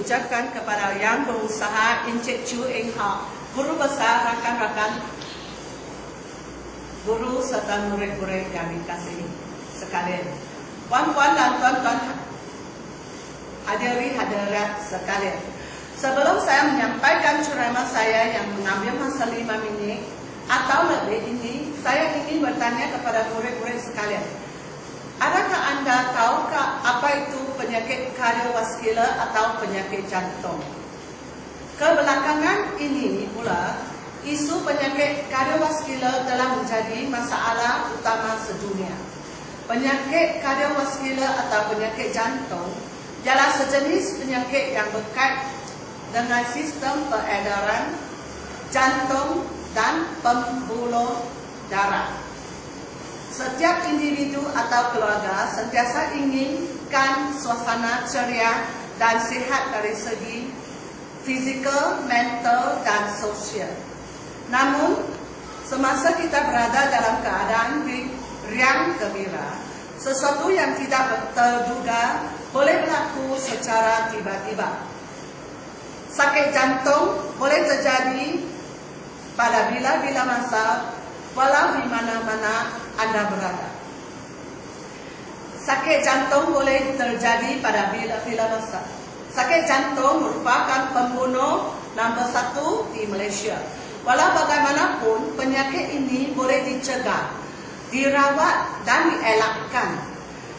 ucapkan kepada yang berusaha Encik Chu Eng Ha, guru besar, rakan-rakan guru serta murid-murid yang dikasihi sekalian. Puan-puan dan tuan-tuan hadirat sekalian. Sebelum saya menyampaikan ceramah saya yang mengambil masa 5 minit atau lebih ini, saya ingin bertanya kepada murid-murid sekalian. Adakah Anda tahukah apa itu penyakit kardiovaskular atau penyakit jantung? Kebelakangan ini pula, isu penyakit kardiovaskular telah menjadi masalah utama sedunia. Penyakit kardiovaskular atau penyakit jantung ialah sejenis penyakit yang berkait dengan sistem peredaran jantung dan pembuluh darah. Setiap individu atau keluarga sentiasa inginkan suasana ceria dan sihat dari segi fizikal, mental, dan sosial. Namun, semasa kita berada dalam keadaan riang gembira, sesuatu yang tidak terduga boleh berlaku secara tiba-tiba. Sakit jantung boleh terjadi pada bila-bila masa, walau di mana-mana Anda berada. Sakit jantung boleh terjadi pada bila-bila masa. Sakit jantung merupakan pembunuh nombor 1 di Malaysia. Walau bagaimanapun, penyakit ini boleh dicegah, dirawat dan dielakkan.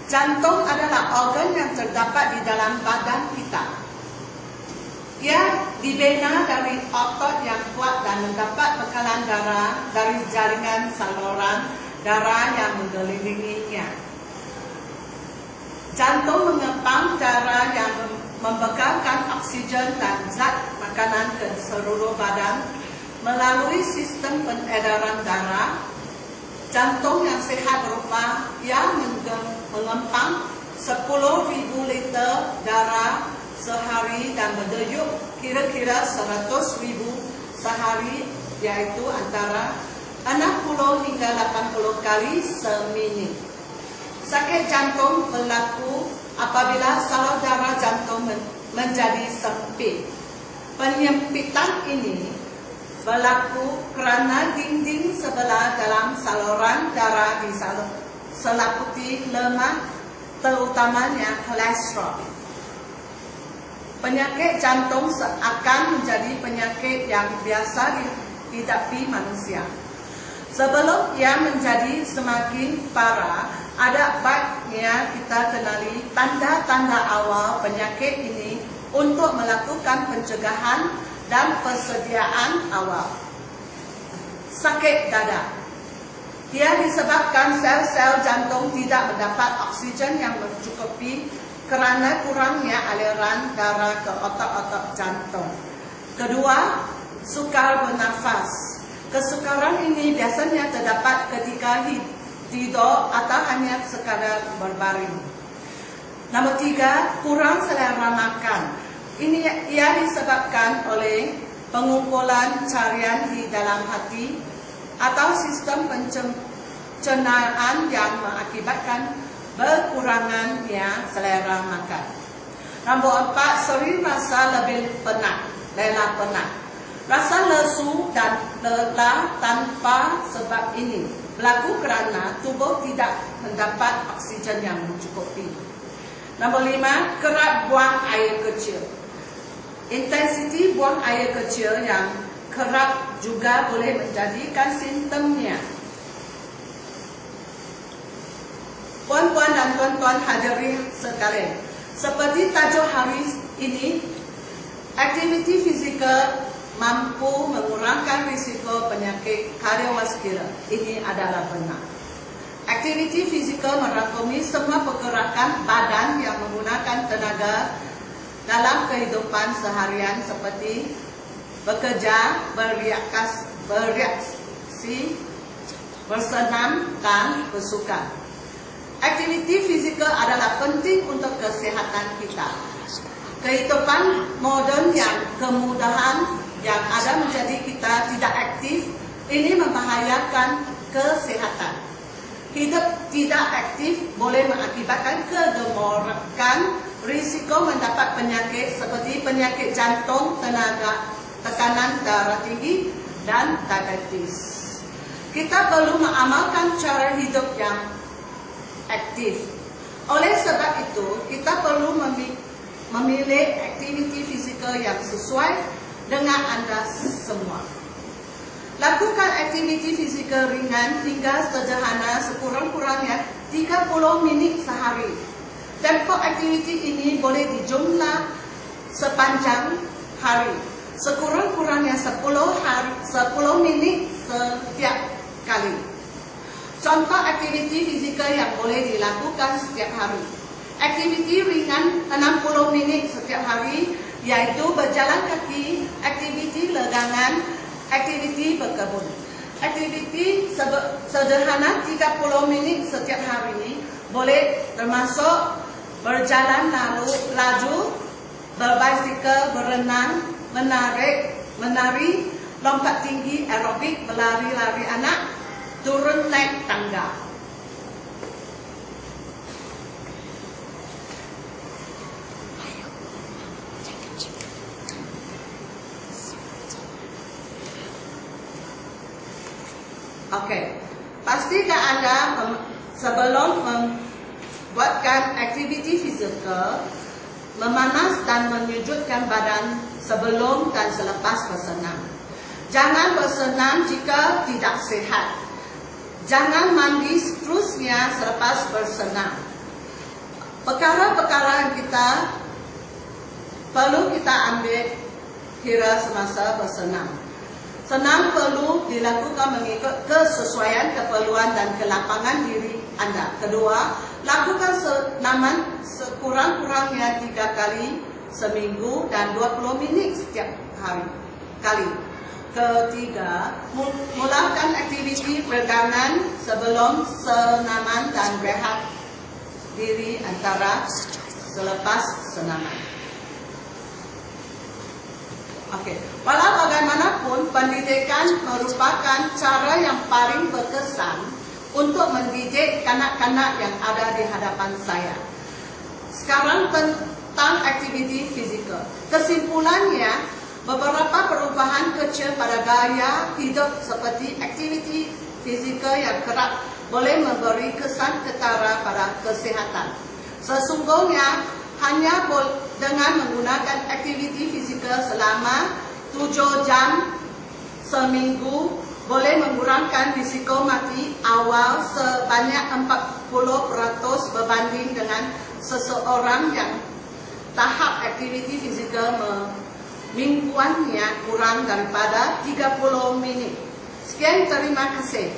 Jantung adalah organ yang terdapat di dalam badan kita. Ia dibina dari otot yang kuat dan mendapat bekalan darah dari jaringan saluran darah yang mengelilinginya. Jantung mengepang darah yang membekalkan oksigen dan zat makanan ke seluruh badan melalui sistem peredaran darah. Jantung yang sehat berupa yang mengempang 10,000 liter darah sehari dan berdenyut kira-kira 100,000 sehari, yaitu antara 60 hingga 80 kali seminit. Sakit jantung berlaku apabila salur darah jantung menjadi sempit. Penyempitan ini berlaku kerana dinding sebelah dalam saluran darah diseliputi lemak, terutamanya kolesterol. Penyakit jantung akan menjadi penyakit yang biasa dihidapi manusia. Sebelum ia menjadi semakin parah, ada baiknya kita kenali tanda-tanda awal penyakit ini untuk melakukan pencegahan dan persediaan awal. Sakit dada. Ia disebabkan sel-sel jantung tidak mendapat oksigen yang mencukupi kerana kurangnya aliran darah ke otot-otot jantung. Kedua, sukar bernafas. Kesukaran ini biasanya terdapat ketika tidur atau hanya sekadar berbaring. Nombor 3, kurang selera makan. Ini ia disebabkan oleh pengumpulan cairan di dalam hati atau sistem pencernaan yang mengakibatkan berkurangannya selera makan. Nombor 4, sering rasa lebih penat, rasa lesu dan lelah tanpa sebab ini berlaku kerana tubuh tidak mendapat oksigen yang mencukupi. Nombor 5, kerap buang air kecil. Intensiti buang air kecil yang kerap juga boleh menjadikan simptomnya. Puan-puan dan tuan-tuan hadirin sekalian, seperti tajuk hari ini, aktiviti fizikal mampu mengurangkan risiko penyakit kardiovaskular. Ini adalah benar. Aktiviti fizikal merangkumi semua pergerakan badan yang menggunakan tenaga dalam kehidupan seharian seperti bekerja, bereaksi, bersenam dan bersukan. Aktiviti fizikal adalah penting untuk kesihatan kita. Kehidupan moden yang kemudahan yang ada menjadi kita tidak aktif, ini membahayakan kesihatan. Hidup tidak aktif boleh mengakibatkan kegemurukan, risiko mendapat penyakit seperti penyakit jantung, tekanan darah tinggi, dan diabetes. Kita perlu mengamalkan cara hidup yang aktif. Oleh sebab itu, kita perlu memilih aktiviti fizikal yang sesuai dengan anda semua. Lakukan aktiviti fizikal ringan hingga sederhana sekurang-kurangnya 30 minit sehari. Tempoh aktiviti ini boleh dijumlah sepanjang hari. Sekurang-kurangnya 10 minit setiap kali. Contoh aktiviti fizikal yang boleh dilakukan setiap hari. Aktiviti ringan 60 minit setiap hari, yaitu berjalan kaki, aktiviti legangan, aktiviti berkebun. Aktiviti sederhana 30 minit setiap hari boleh termasuk berjalan laju, berbasikal, berenang, menari, lompat tinggi, aerobik, berlari-lari anak, turun naik tangga. Oke, pastikan anda sebelum membuatkan aktiviti fizikal, memanas dan menyejukkan badan sebelum dan selepas bersenam. Jangan bersenam jika tidak sehat. Jangan mandi seterusnya selepas bersenam. Perkara-perkara yang perlu kita ambil kira semasa bersenam. Senam perlu dilakukan mengikut kesesuaian keperluan dan kelapangan diri anda. Kedua, lakukan senaman sekurang-kurangnya 3 kali seminggu dan 20 minit setiap kali. Ketiga, mulakan aktiviti peregangan sebelum senaman dan rehat diri antara selepas senaman. Oke, walau bagaimanapun pendidikan merupakan cara yang paling berkesan untuk mendidik kanak-kanak yang ada di hadapan saya. Sekarang tentang aktiviti fizikal. Kesimpulannya, beberapa perubahan kecil pada gaya hidup seperti aktiviti fizikal yang kerap boleh memberi kesan ketara pada kesihatan. Sesungguhnya, hanya dengan menggunakan aktiviti fizikal selama 7 jam seminggu boleh mengurangkan risiko mati awal sebanyak 40% berbanding dengan seseorang yang tahap aktiviti fizikal mingguannya kurang daripada 30 minit. Sekian, terima kasih.